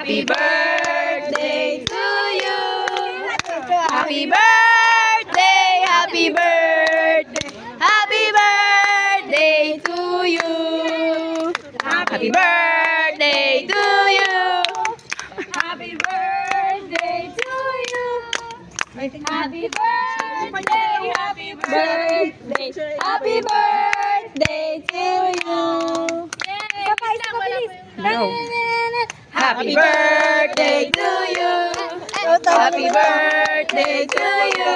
Happy birthday to you. Happy birthday, happy birthday. Happy birthday to you. Happy birthday to you. Happy birthday to you. Happy birthday, happy birthday. Happy birthday to you. No. Happy birthday to you. Happy birthday to you.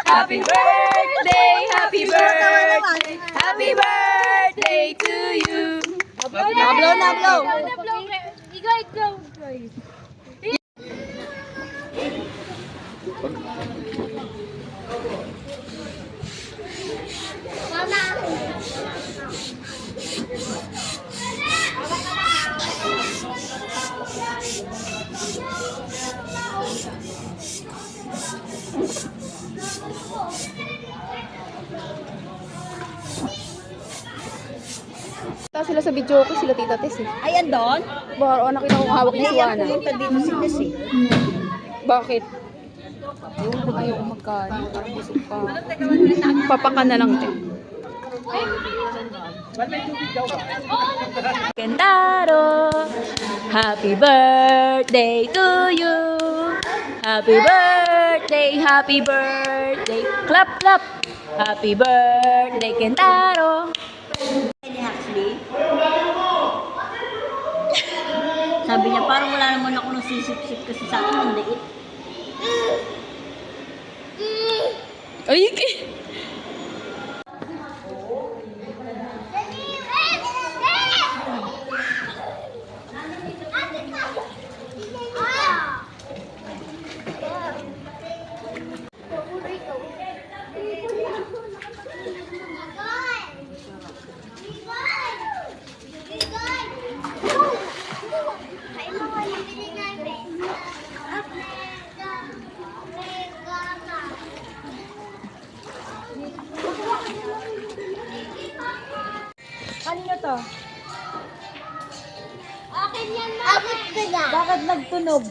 Happy birthday, happy birthday. Happy birthday to you. Blow na, blow. Ikaw. Sila sa video ko, sila Tita Tess eh. Ay, andon? Baka nakita ko hawak ni Suwana. Pumunta dito si Tess eh. Bakit? Ayaw ko magkano. Busog pa. Papaka na lang din. Kentaro, happy birthday to you. Happy birthday, happy birthday. Clap, clap. Happy birthday, Kentaro. Actually, sabi niya, parang wala naman ako nang sisip-sip kasi sa akin ang liit. Ay, Kanino to? Akin yan na. Abot ko na. Bakit nagtunog?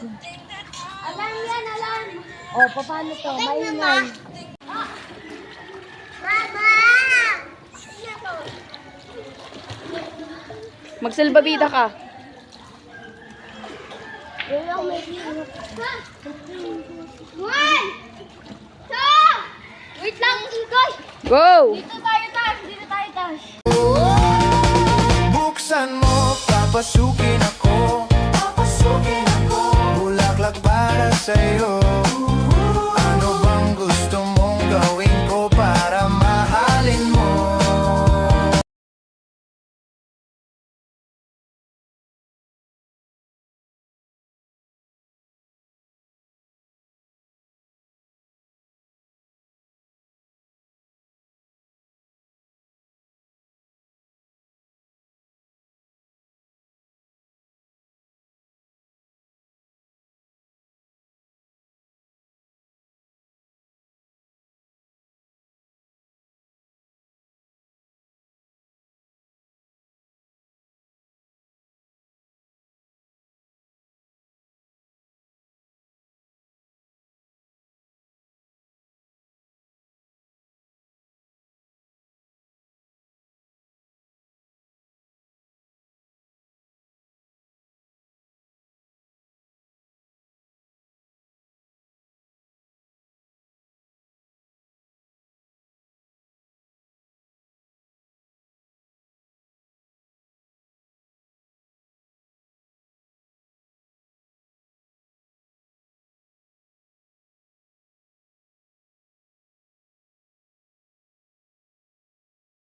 Alam yan, alam. O, paano to? Maingay. Mama! magsalbabida ka. One! Two! Wait lang, Igoy! Go! Dito tayo taas. Buksan mo, papasukin ako.